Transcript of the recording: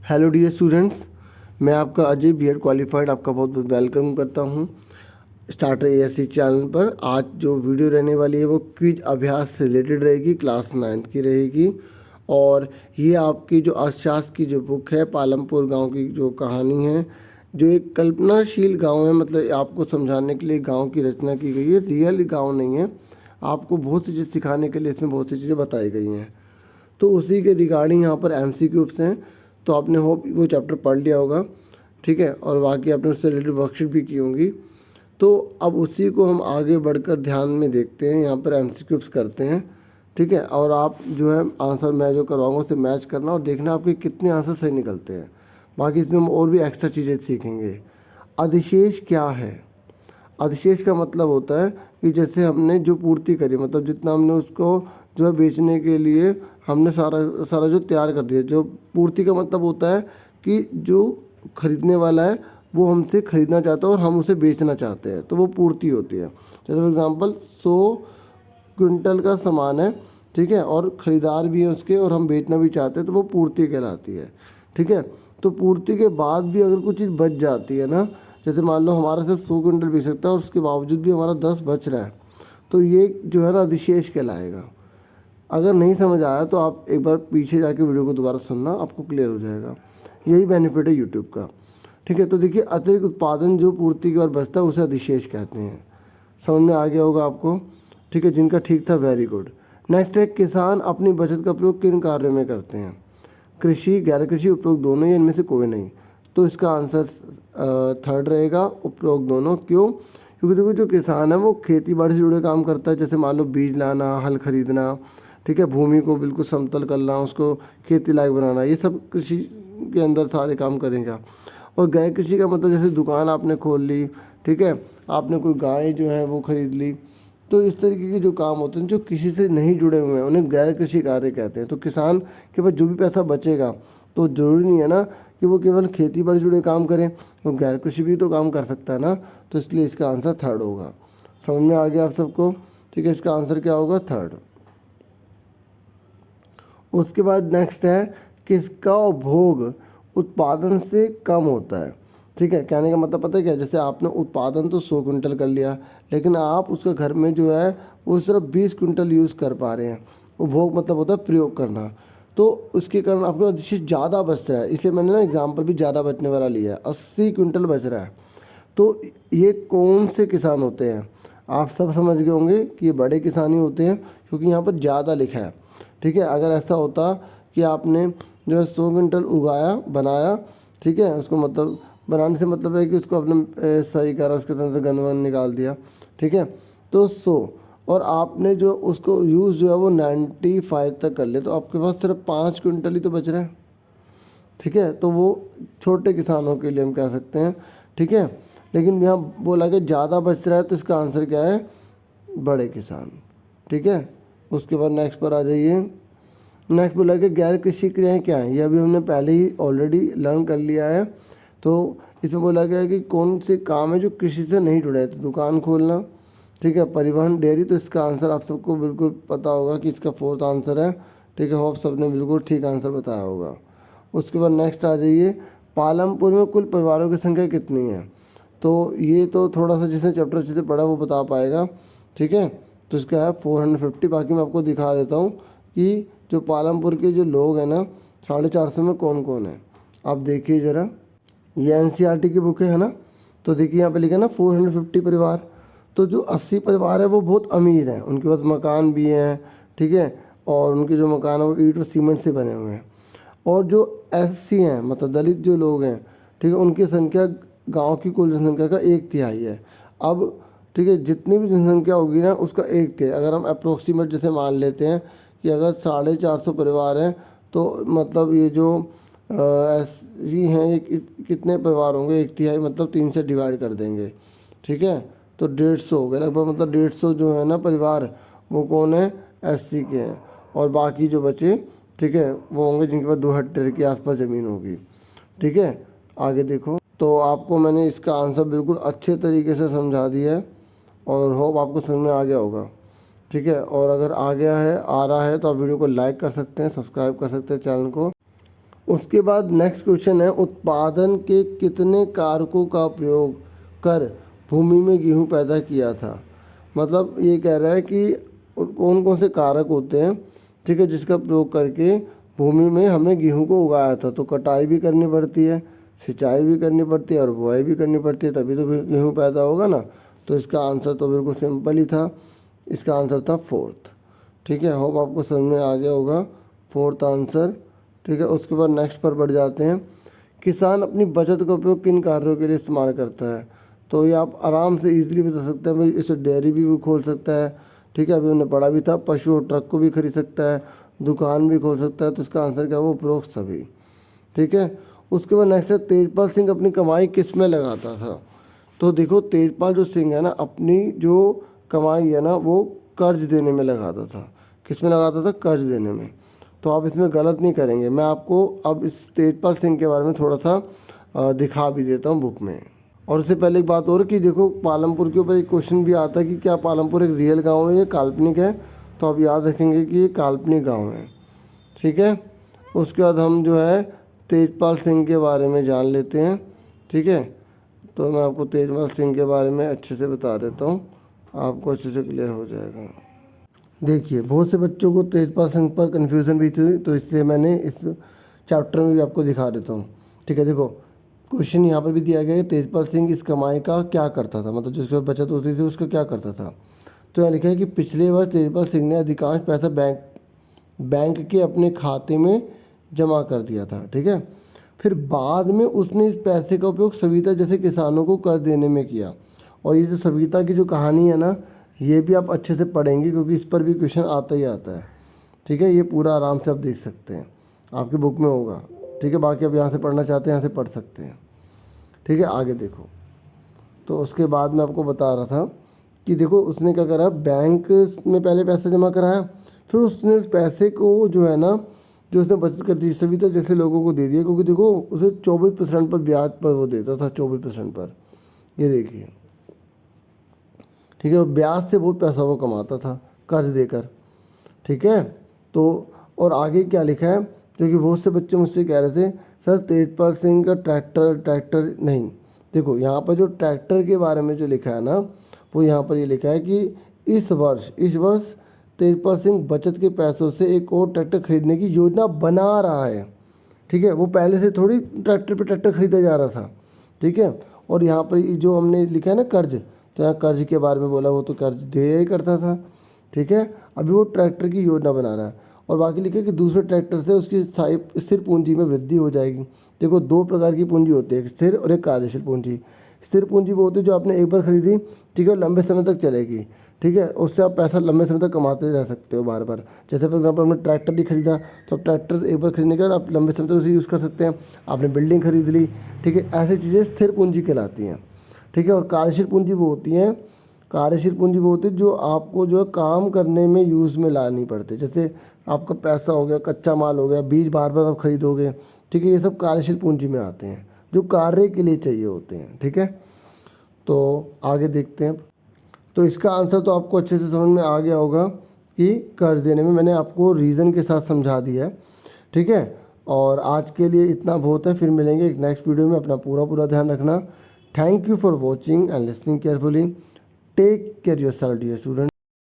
Hello dear students, मैं आपका Ajay BEd qualified आपका बहुत बहुत वेलकम करता हूं स्टार्टर एएससी चैनल पर। आज जो वीडियो रहने वाली है वो क्विज अभ्यास से रिलेटेड रहेगी, क्लास 9th की रहेगी। और ये आपकी जो अर्थशास्त्र की जो बुक है, पालमपुर गांव की जो कहानी है, जो एक कल्पनाशील गांव है, मतलब आपको समझाने के लिए गांव की रचना की गई है। रियल गांव नहीं है, आपको बहुत सी चीज़ सिखाने के लिए इसमें बहुत सी चीज़ें बताई गई हैं। तो उसी के रिगार्डिंग यहाँ पर MCQs हैं, तो आपने होप वो चैप्टर पढ़ लिया होगा, ठीक है। और बाकी आपने उससे रिलेटेड वर्कशीट भी की होंगी। तो अब उसी को हम आगे बढ़कर ध्यान में देखते हैं, यहाँ पर MCQs करते हैं, ठीक है। और आप जो है आंसर मैं जो करवाऊंगा उसे मैच करना और देखना आपके कितने आंसर सही निकलते हैं। बाकी इसमें हम और भी एक्स्ट्रा चीज़ें सीखेंगे। अधिशेष क्या है? अधिशेष का मतलब होता है कि जैसे हमने जो पूर्ति करी, मतलब जितना हमने उसको जो है बेचने के लिए हमने सारा जो तैयार कर दिया। जो पूर्ति का मतलब होता है कि जो खरीदने वाला है वो हमसे खरीदना चाहता है और हम उसे बेचना चाहते हैं, तो वो पूर्ति होती है। जैसे फॉर एग्जांपल 100 क्विंटल का सामान है, ठीक है, और ख़रीदार भी है उसके और हम बेचना भी चाहते हैं, तो वो पूर्ति कहलाती है, ठीक है। तो पूर्ति के बाद भी अगर कुछ चीज़ बच जाती है ना, जैसे मान लो हमारा सिर्फ 100 क्विंटल बेच सकता है और उसके बावजूद भी हमारा 10 बच रहा है, तो ये जो है ना अधिशेष कहलाएगा। अगर नहीं समझ आया तो आप एक बार पीछे जाके वीडियो को दोबारा सुनना, आपको क्लियर हो जाएगा। यही बेनिफिट है यूट्यूब का, ठीक है। तो देखिए, अतिरिक्त उत्पादन जो पूर्ति के बाद बचता है उसे अधिशेष कहते हैं। समझ में आ गया होगा आपको, ठीक है। जिनका ठीक था वेरी गुड। नेक्स्ट है, किसान अपनी बचत का प्रयोग किन कार्यों में करते हैं? कृषि, गैर कृषि, उपयोग दोनों, या इनमें से कोई नहीं? तो इसका आंसर थर्ड रहेगा, उपयोग दोनों। क्यों? क्योंकि देखो जो किसान है वो खेती बाड़ी से जुड़े काम करता है, जैसे मान लो बीज लाना, हल खरीदना, ठीक है, भूमि को बिल्कुल समतल करना, उसको खेती लायक बनाना, ये सब कृषि के अंदर सारे काम करेंगे। और गैर कृषि का मतलब जैसे दुकान आपने खोल ली, ठीक है, आपने कोई गाय जो है वो खरीद ली, तो इस तरीके के जो काम होते हैं जो किसी से नहीं जुड़े हुए हैं उन्हें गैर कृषि कार्य कहते हैं। तो किसान के पास जो भी पैसा बचेगा, तो ज़रूरी नहीं है ना कि वो केवल खेती बाड़ी जुड़े काम करें, वो गैर कृषि भी तो काम कर सकता है ना। तो इसलिए इसका आंसर थर्ड होगा। समझ में आ गया आप सबको, ठीक है। इसका आंसर क्या होगा? थर्ड। उसके बाद नेक्स्ट है, किसका उपभोग उत्पादन से कम होता है? ठीक है, कहने का मतलब पता है क्या, जैसे आपने उत्पादन तो 100 क्विंटल कर लिया, लेकिन आप उसके घर में जो है वो सिर्फ 20 क्विंटल यूज़ कर पा रहे हैं। उपभोग मतलब होता है प्रयोग करना, तो उसके कारण आपका अधिशेष ज़्यादा बच रहा है। इसलिए मैंने ना एग्जाम्पल भी ज़्यादा बचने वाला लिया है, 80 क्विंटल बच रहा है। तो ये कौन से किसान होते हैं? आप सब समझ गए होंगे कि ये बड़े किसान ही होते हैं, क्योंकि यहाँ पर ज़्यादा लिखा है, ठीक है। अगर ऐसा होता कि आपने जो है 100 क्विंटल उगाया, बनाया, ठीक है, उसको मतलब बनाने से मतलब है कि उसको आपने सही करा, उसके तरह से गन वन निकाल दिया, ठीक है, तो 100, और आपने जो उसको यूज़ जो है वो 95 तक कर लिया, तो आपके पास सिर्फ 5 क्विंटल ही तो बच रहा है, ठीक है। तो वो छोटे किसानों के लिए हम कह सकते हैं, ठीक है। लेकिन यहाँ बोला कि ज़्यादा बच रहा है, तो इसका आंसर क्या है? बड़े किसान, ठीक है। उसके बाद नेक्स्ट पर आ जाइए। नेक्स्ट बोला कि गैर कृषि क्रियाएँ क्या हैं? ये अभी हमने पहले ही ऑलरेडी लर्न कर लिया है। तो इसमें बोला गया है कि कौन से काम है जो कृषि से नहीं जुड़े हैं? तो दुकान खोलना, ठीक है, परिवहन, डेयरी। तो इसका आंसर आप सबको बिल्कुल पता होगा कि इसका फोर्थ आंसर है, ठीक है। होप सबने बिल्कुल ठीक आंसर बताया होगा। उसके बाद नेक्स्ट आ जाइए, पालमपुर में कुल परिवारों की संख्या कितनी है? तो ये तो थोड़ा सा जिसने चैप्टर अच्छे से पढ़ा वो बता पाएगा, ठीक है। तो इसका है 450। बाकी मैं आपको दिखा देता हूँ कि जो पालमपुर के जो लोग हैं ना, 450 में कौन कौन है। आप देखिए ज़रा, ये NCERT की बुक है ना, तो देखिए यहाँ पे लिखा है ना 450 परिवार। तो जो 80 परिवार है वो बहुत अमीर हैं, उनके पास मकान भी हैं, ठीक है, और उनके जो मकान है वो ईंट और सीमेंट से बने हुए हैं। और जो SC हैं, मतलब दलित जो लोग हैं, ठीक है, उनकी संख्या गांव की कुल जनसंख्या का 1/3 है। अब ठीक है, जितनी भी जनसंख्या होगी ना उसका 1/3, अगर हम अप्रोक्सीमेट जैसे मान लेते हैं कि अगर 450 परिवार हैं, तो मतलब ये जो SC हैं ये कितने परिवार होंगे? 1/3, मतलब 3 से डिवाइड कर देंगे, ठीक है। तो 150 हो गए लगभग, मतलब 150 जो है ना परिवार वो कौन है? SC के हैं। और बाकी जो बचे, ठीक है, वो होंगे जिनके पास 2 हेक्टेयर के आसपास ज़मीन होगी, ठीक है। आगे देखो, तो आपको मैंने इसका आंसर बिल्कुल अच्छे तरीके से समझा दिया है और होप आपको समझ में आ गया होगा, ठीक है। और अगर आ गया है, आ रहा है, तो आप वीडियो को लाइक कर सकते हैं, सब्सक्राइब कर सकते हैं चैनल को, उसके बाद नेक्स्ट क्वेश्चन है, उत्पादन के कितने कारकों का प्रयोग कर भूमि में गेहूँ पैदा किया था। मतलब ये कह रहा है कि कौन कौन से कारक होते हैं, ठीक है, जिसका प्रयोग करके भूमि में हमने गेहूँ को उगाया था। तो कटाई भी करनी पड़ती है, सिंचाई भी करनी पड़ती है और बुआई भी करनी पड़ती है, तभी तो गेहूँ पैदा होगा ना। तो इसका आंसर तो बिल्कुल सिंपल ही था, इसका आंसर था फोर्थ। ठीक है, होप आपको समझ में आ गया होगा, फोर्थ आंसर। ठीक है, उसके बाद नेक्स्ट पर बढ़ जाते हैं, किसान अपनी बचत का उपयोग किन कार्यों के लिए इस्तेमाल करता है। तो ये आप आराम से इजीली बता सकते हैं भाई, इसे डेयरी भी वो खोल सकता है। ठीक है, अभी उन्होंने पढ़ा भी था, पशु और ट्रक को भी खरीद सकता है, दुकान भी खोल सकता है। तो इसका आंसर क्या है, वो उपरोक्त सभी। ठीक है, उसके बाद नेक्स्ट है, तेजपाल सिंह अपनी कमाई किस में लगाता था। तो देखो, तेजपाल जो सिंह है ना, अपनी जो कमाई है ना वो कर्ज देने में लगाता था। किस में लगाता था, कर्ज देने में। तो आप इसमें गलत नहीं करेंगे। मैं आपको अब इस तेजपाल सिंह के बारे में थोड़ा सा दिखा भी देता हूँ बुक में। और उससे पहले एक बात और कि देखो, पालमपुर के ऊपर एक क्वेश्चन भी आता है कि क्या पालमपुर एक रियल गांव है या काल्पनिक है। तो आप याद रखेंगे कि ये काल्पनिक गांव है। ठीक है, उसके बाद हम जो है तेजपाल सिंह के बारे में जान लेते हैं। ठीक है, तो मैं आपको तेजपाल सिंह के बारे में अच्छे से बता देता हूँ, आपको अच्छे से क्लियर हो जाएगा। देखिए, बहुत से बच्चों को तेजपाल सिंह पर कन्फ्यूज़न भी थी, तो इसलिए मैंने इस चैप्टर में भी आपको दिखा देता हूँ। ठीक है, देखो क्वेश्चन यहाँ पर भी दिया गया है, तेजपाल सिंह इस कमाई का क्या करता था, मतलब जिसके पास बचत होती थी उसका क्या करता था। तो यहाँ लिखा है कि पिछले वर्ष तेजपाल सिंह ने अधिकांश पैसा बैंक के अपने खाते में जमा कर दिया था। ठीक है, फिर बाद में उसने इस पैसे का उपयोग सविता जैसे किसानों को कर्ज देने में किया। और ये जो सविता की जो कहानी है ना, ये भी आप अच्छे से पढ़ेंगे क्योंकि इस पर भी क्वेश्चन आता ही आता है। ठीक है, ये पूरा आराम से आप देख सकते हैं, आपकी बुक में होगा। ठीक है, बाकी आप यहाँ से पढ़ना चाहते हैं यहाँ से पढ़ सकते हैं। ठीक है, आगे देखो। तो उसके बाद मैं आपको बता रहा था कि देखो उसने क्या करा, बैंक में पहले पैसा जमा कराया, फिर उसने उस पैसे को जो है ना, जो उसने बचत कर दी सविता जैसे लोगों को दे दिया। क्योंकि देखो उसे 24% पर ब्याज पर वो देता था, 24% पर। ये देखिए, ठीक है, और ब्याज से बहुत पैसा वो कमाता था कर्ज देकर। ठीक है, तो और आगे क्या लिखा है, क्योंकि बहुत से बच्चे मुझसे कह रहे थे सर तेजपाल सिंह का ट्रैक्टर नहीं। देखो यहाँ पर जो ट्रैक्टर के बारे में जो लिखा है ना, वो यहाँ पर ये लिखा है कि इस वर्ष तेजपाल सिंह बचत के पैसों से एक और ट्रैक्टर खरीदने की योजना बना रहा है। ठीक है, वो पहले से थोड़ी ट्रैक्टर पे ट्रैक्टर खरीदा जा रहा था। ठीक है, और यहाँ पर जो हमने लिखा है ना कर्ज, तो यहाँ कर्ज के बारे में बोला, वो तो कर्ज दिया ही करता था। ठीक है, अभी वो ट्रैक्टर की योजना बना रहा है। और बाकी लिखा है कि दूसरे ट्रैक्टर से उसकी स्थिर पूंजी में वृद्धि हो जाएगी। देखो, दो प्रकार की पूंजी होती है, एक स्थिर और एक कार्यशील पूंजी। स्थिर पूंजी वो होती है जो आपने एक बार खरीदी, ठीक है, लंबे समय तक चलेगी। ठीक है, उससे आप पैसा लंबे समय तक कमाते रह सकते हो बार बार। जैसे फॉर एग्जाम्पल आपने ट्रैक्टर ही खरीदा, तो अब ट्रैक्टर एक बार खरीदने के बाद आप लंबे समय तक उसे यूज़ कर सकते हैं। आपने बिल्डिंग खरीद ली, ठीक है, ऐसी चीज़ें स्थिर पूंजी कहलाती हैं। ठीक है, और कार्यशील पूंजी वो होती है जो आपको जो है काम करने में यूज़ में लानी पड़ती है। जैसे आपका पैसा हो गया, कच्चा माल हो गया, बीज बार बार आप खरीदोगे। ठीक है, ये सब कार्यशील पूंजी में आते हैं, जो कार्य के लिए चाहिए होते हैं। ठीक है, तो आगे देखते हैं। तो इसका आंसर तो आपको अच्छे से समझ में आ गया होगा कि कर्ज देने में मैंने आपको रीज़न के साथ समझा दिया है। ठीक है, और आज के लिए इतना बहुत है, फिर मिलेंगे एक नेक्स्ट वीडियो में। अपना पूरा ध्यान रखना। Thank you for watching and listening carefully. Take care yourself dear student.